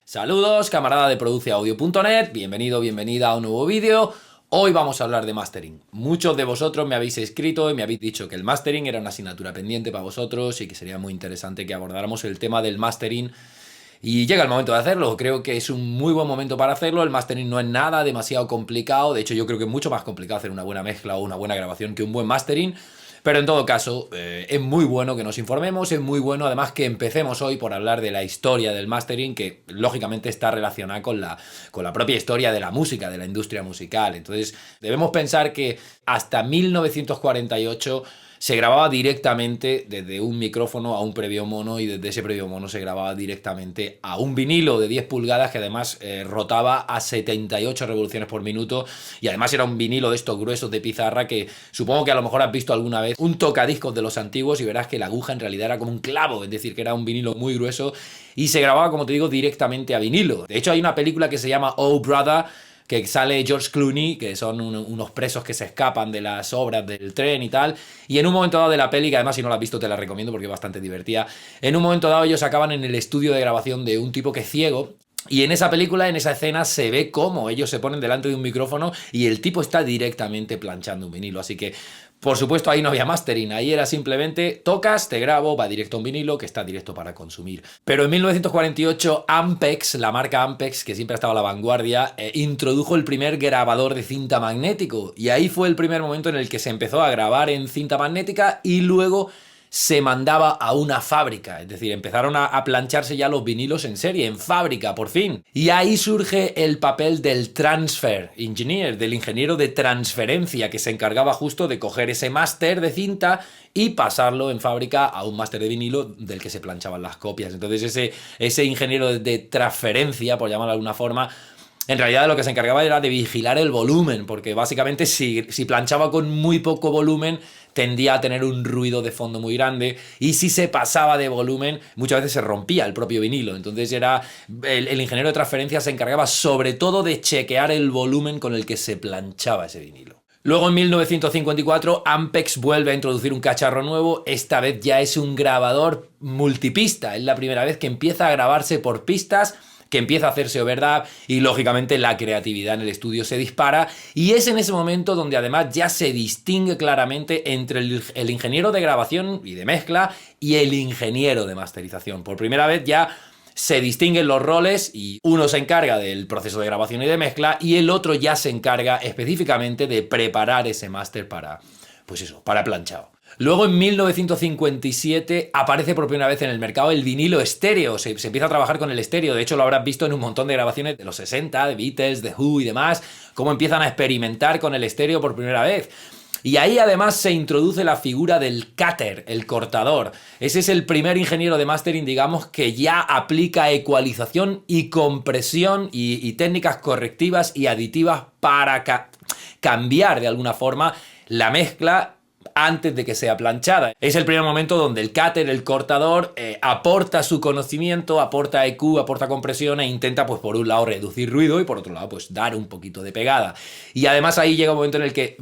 Saludos, camarada de produceaudio.net, bienvenida a un nuevo vídeo. Hoy vamos a hablar de mastering. Muchos de vosotros me habéis escrito y me habéis dicho que el mastering era una asignatura pendiente para vosotros y que sería muy interesante que abordáramos el tema del mastering. Y llega el momento de hacerlo, creo que es un muy buen momento para hacerlo. El mastering no es nada demasiado complicado, de hecho yo creo que es mucho más complicado hacer una buena mezcla o una buena grabación que un buen mastering. Pero en todo caso, es muy bueno que nos informemos, es muy bueno además que empecemos hoy por hablar de la historia del mastering, que lógicamente está relacionada con la propia historia de la música, de la industria musical. Entonces, debemos pensar que hasta 1948 se grababa directamente desde un micrófono a un previo mono y desde ese previo mono se grababa directamente a un vinilo de 10 pulgadas que además rotaba a 78 revoluciones por minuto y además era un vinilo de estos gruesos de pizarra que supongo que a lo mejor has visto alguna vez un tocadiscos de los antiguos y verás que la aguja en realidad era como un clavo, es decir, que era un vinilo muy grueso y se grababa, como te digo, directamente a vinilo. De hecho hay una película que se llama Oh Brother, que sale George Clooney, que son unos presos que se escapan de las obras del tren y tal, y en un momento dado de la peli, que además si no la has visto te la recomiendo porque es bastante divertida, en un momento dado ellos acaban en el estudio de grabación de un tipo que es ciego, y en esa película, en esa escena, se ve cómo ellos se ponen delante de un micrófono y el tipo está directamente planchando un vinilo. Así que, por supuesto, ahí no había mastering. Ahí era simplemente tocas, te grabo, va directo a un vinilo que está directo para consumir. Pero en 1948, Ampex, la marca Ampex, que siempre ha estado a la vanguardia, introdujo el primer grabador de cinta magnético. Y ahí fue el primer momento en el que se empezó a grabar en cinta magnética y luego se mandaba a una fábrica, es decir, empezaron a plancharse ya los vinilos en serie, en fábrica, por fin. Y ahí surge el papel del transfer engineer, del ingeniero de transferencia, que se encargaba justo de coger ese máster de cinta y pasarlo en fábrica a un máster de vinilo del que se planchaban las copias. Entonces ese ingeniero de transferencia, por llamarlo de alguna forma, en realidad de lo que se encargaba era de vigilar el volumen, porque básicamente si planchaba con muy poco volumen tendía a tener un ruido de fondo muy grande y si se pasaba de volumen muchas veces se rompía el propio vinilo. Entonces el ingeniero de transferencia se encargaba sobre todo de chequear el volumen con el que se planchaba ese vinilo. Luego en 1954 Ampex vuelve a introducir un cacharro nuevo, esta vez ya es un grabador multipista, es la primera vez que empieza a grabarse por pistas, que empieza a hacerse overdub y lógicamente la creatividad en el estudio se dispara y es en ese momento donde además ya se distingue claramente entre el ingeniero de grabación y de mezcla y el ingeniero de masterización. Por primera vez ya se distinguen los roles y uno se encarga del proceso de grabación y de mezcla y el otro ya se encarga específicamente de preparar ese máster para, pues eso, para planchado. Luego en 1957 aparece por primera vez en el mercado el vinilo estéreo, se empieza a trabajar con el estéreo, de hecho lo habrás visto en un montón de grabaciones de los 60, de Beatles, de Who y demás, cómo empiezan a experimentar con el estéreo por primera vez. Y ahí además se introduce la figura del cutter, el cortador. Ese es el primer ingeniero de mastering, digamos, que ya aplica ecualización y compresión y técnicas correctivas y aditivas para cambiar de alguna forma la mezcla antes de que sea planchada. Es el primer momento donde el cutter, el cortador, aporta su conocimiento, aporta EQ, aporta compresión e intenta, pues por un lado, reducir ruido y por otro lado, pues dar un poquito de pegada. Y además ahí llega un momento en el que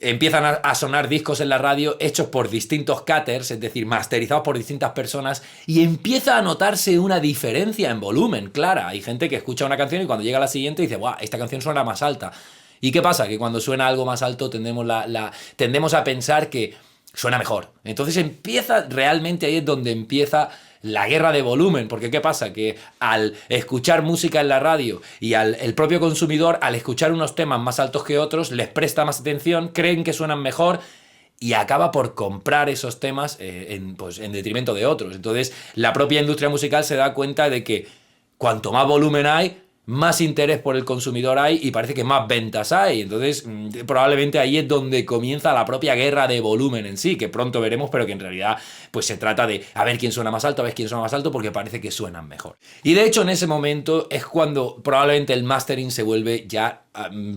empiezan a sonar discos en la radio hechos por distintos cutters, es decir, masterizados por distintas personas y empieza a notarse una diferencia en volumen, clara. Hay gente que escucha una canción y cuando llega a la siguiente dice, ¡guau! Esta canción suena más alta. ¿Y qué pasa? Que cuando suena algo más alto tendemos a pensar que suena mejor. Entonces realmente ahí es donde empieza la guerra de volumen, porque ¿qué pasa? Que al escuchar música en la radio y el propio consumidor, al escuchar unos temas más altos que otros, les presta más atención, creen que suenan mejor y acaba por comprar esos temas en detrimento de otros. Entonces la propia industria musical se da cuenta de que cuanto más volumen hay, más interés por el consumidor hay y parece que más ventas hay. Entonces, probablemente ahí es donde comienza la propia guerra de volumen en sí, que pronto veremos, pero que en realidad pues se trata de a ver quién suena más alto, a ver quién suena más alto, porque parece que suenan mejor. Y de hecho, en ese momento es cuando probablemente el mastering se vuelve ya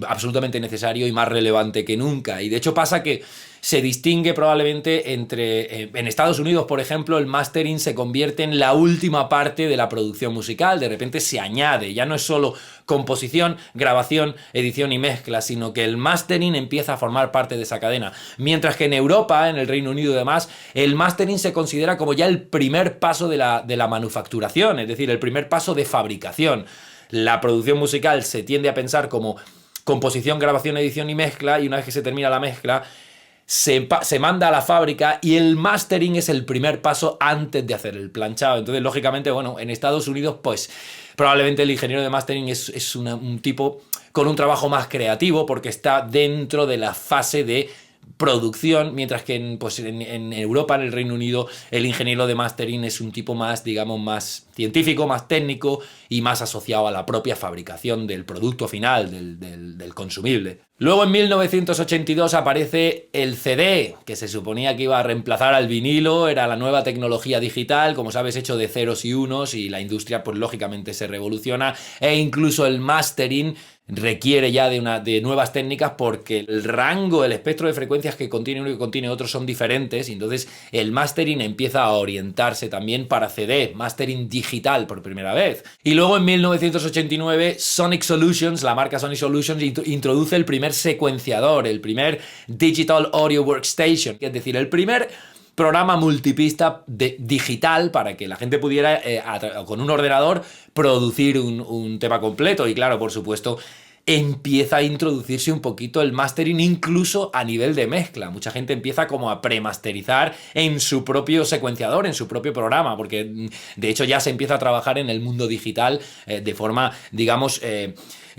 absolutamente necesario y más relevante que nunca. Y de hecho pasa que se distingue probablemente entre... en Estados Unidos, por ejemplo, el mastering se convierte en la última parte de la producción musical. De repente se añade, ya no es solo composición, grabación, edición y mezcla, sino que el mastering empieza a formar parte de esa cadena. Mientras que en Europa, en el Reino Unido y demás, el mastering se considera como ya el primer paso de la manufacturación, es decir, el primer paso de fabricación. La producción musical se tiende a pensar como composición, grabación, edición y mezcla, y una vez que se termina la mezcla, se manda a la fábrica y el mastering es el primer paso antes de hacer el planchado. Entonces, lógicamente, bueno, en Estados Unidos, pues probablemente el ingeniero de mastering es un tipo con un trabajo más creativo porque está dentro de la fase de producción, mientras que en Europa, en el Reino Unido, el ingeniero de mastering es un tipo más, digamos, más científico, más técnico y más asociado a la propia fabricación del producto final, del consumible. Luego en 1982 aparece el CD, que se suponía que iba a reemplazar al vinilo, era la nueva tecnología digital, como sabes, hecho de ceros y unos, y la industria pues lógicamente se revoluciona, e incluso el mastering requiere ya de nuevas técnicas porque el rango, el espectro de frecuencias que contiene uno y que contiene otro son diferentes, y entonces el mastering empieza a orientarse también para CD, mastering digital por primera vez. Y luego en 1989 Sonic Solutions, la marca Sonic Solutions, introduce el primer secuenciador, el primer Digital Audio Workstation, es decir, el primer programa multipista digital para que la gente pudiera, con un ordenador, producir un tema completo. Y claro, por supuesto, empieza a introducirse un poquito el mastering incluso a nivel de mezcla. Mucha gente empieza como a premasterizar en su propio secuenciador, en su propio programa, porque de hecho ya se empieza a trabajar en el mundo digital de forma, digamos,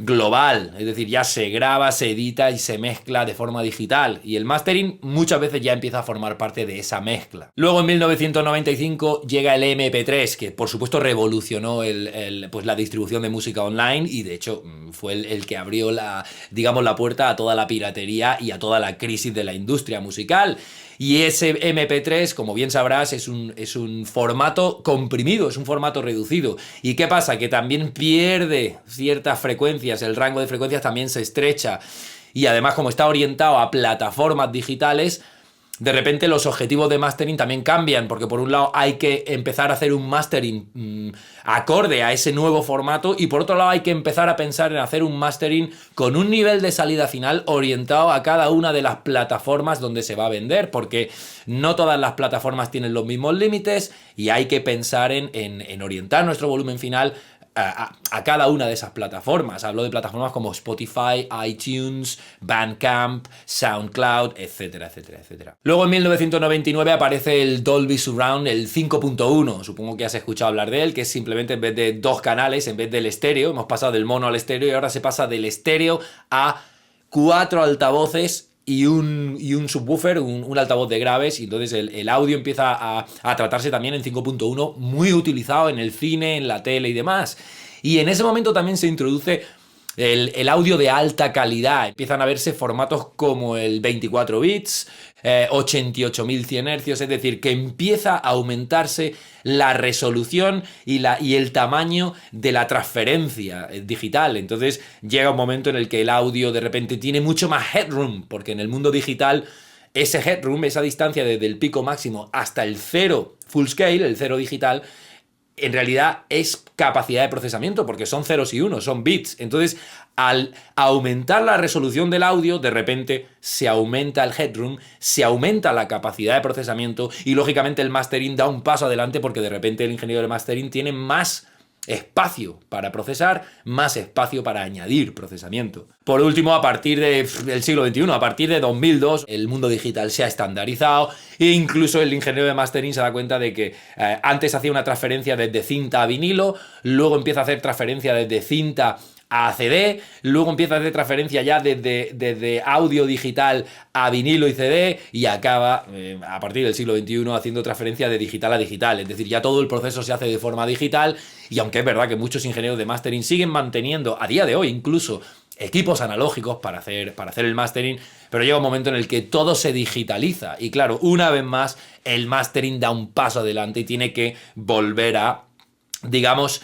global, es decir, ya se graba, se edita y se mezcla de forma digital, y el mastering muchas veces ya empieza a formar parte de esa mezcla. Luego en 1995 llega el MP3, que por supuesto revolucionó pues la distribución de música online, y de hecho fue el que abrió digamos, la puerta a toda la piratería y a toda la crisis de la industria musical. Y ese MP3, como bien sabrás, es un formato comprimido, es un formato reducido. ¿Y qué pasa? Que también pierde ciertas frecuencias, el rango de frecuencias también se estrecha. Y además, como está orientado a plataformas digitales, de repente los objetivos de mastering también cambian, porque por un lado hay que empezar a hacer un mastering acorde a ese nuevo formato, y por otro lado hay que empezar a pensar en hacer un mastering con un nivel de salida final orientado a cada una de las plataformas donde se va a vender, porque no todas las plataformas tienen los mismos límites y hay que pensar en orientar nuestro volumen final a cada una de esas plataformas. Hablo de plataformas como Spotify, iTunes, Bandcamp, SoundCloud, etcétera, etcétera, etcétera. Luego en 1999 aparece el Dolby Surround, el 5.1. Supongo que has escuchado hablar de él, que es simplemente, en vez de 2 canales, en vez del estéreo, hemos pasado del mono al estéreo y ahora se pasa del estéreo a 4 altavoces y un subwoofer, un altavoz de graves, y entonces el audio empieza a tratarse también en 5.1, muy utilizado en el cine, en la tele y demás. Y en ese momento también se introduce el audio de alta calidad. Empiezan a verse formatos como el 24 bits, 88.100 Hz, es decir, que empieza a aumentarse la resolución y el tamaño de la transferencia digital. Entonces llega un momento en el que el audio de repente tiene mucho más headroom, porque en el mundo digital ese headroom, esa distancia desde el pico máximo hasta el cero full scale, el cero digital, en realidad es capacidad de procesamiento, porque son ceros y unos, son bits. Entonces, al aumentar la resolución del audio, de repente se aumenta el headroom, se aumenta la capacidad de procesamiento, y lógicamente el mastering da un paso adelante, porque de repente el ingeniero de mastering tiene más espacio para procesar, más espacio para añadir procesamiento. Por último, a partir del siglo XXI, a partir de 2002, el mundo digital se ha estandarizado, e incluso el ingeniero de mastering se da cuenta de que antes hacía una transferencia desde cinta a vinilo, luego empieza a hacer transferencia desde cinta a CD, luego empieza a hacer transferencia ya desde audio digital a vinilo y CD, y acaba a partir del siglo XXI haciendo transferencia de digital a digital. Es decir, ya todo el proceso se hace de forma digital, y aunque es verdad que muchos ingenieros de mastering siguen manteniendo, a día de hoy incluso, equipos analógicos para hacer el mastering, pero llega un momento en el que todo se digitaliza, y claro, una vez más el mastering da un paso adelante y tiene que volver a, digamos,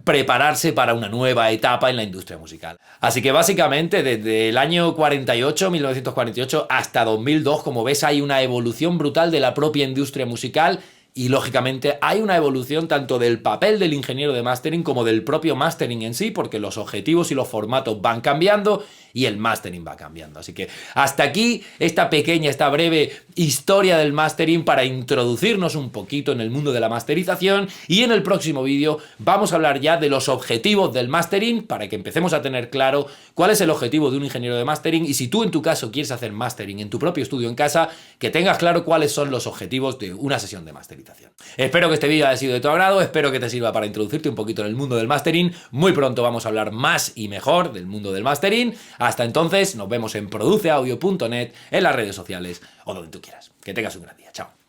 prepararse para una nueva etapa en la industria musical. Así que básicamente desde el año 1948 hasta 2002, como ves, hay una evolución brutal de la propia industria musical. Y lógicamente hay una evolución tanto del papel del ingeniero de mastering como del propio mastering en sí, porque los objetivos y los formatos van cambiando y el mastering va cambiando. Así que hasta aquí esta breve historia del mastering para introducirnos un poquito en el mundo de la masterización, y en el próximo vídeo vamos a hablar ya de los objetivos del mastering para que empecemos a tener claro cuál es el objetivo de un ingeniero de mastering, y si tú en tu caso quieres hacer mastering en tu propio estudio en casa, que tengas claro cuáles son los objetivos de una sesión de masterización. Espero que este vídeo haya sido de tu agrado, espero que te sirva para introducirte un poquito en el mundo del mastering. Muy pronto vamos a hablar más y mejor del mundo del mastering. Hasta entonces, nos vemos en produceaudio.net, en las redes sociales o donde tú quieras. Que tengas un gran día. Chao.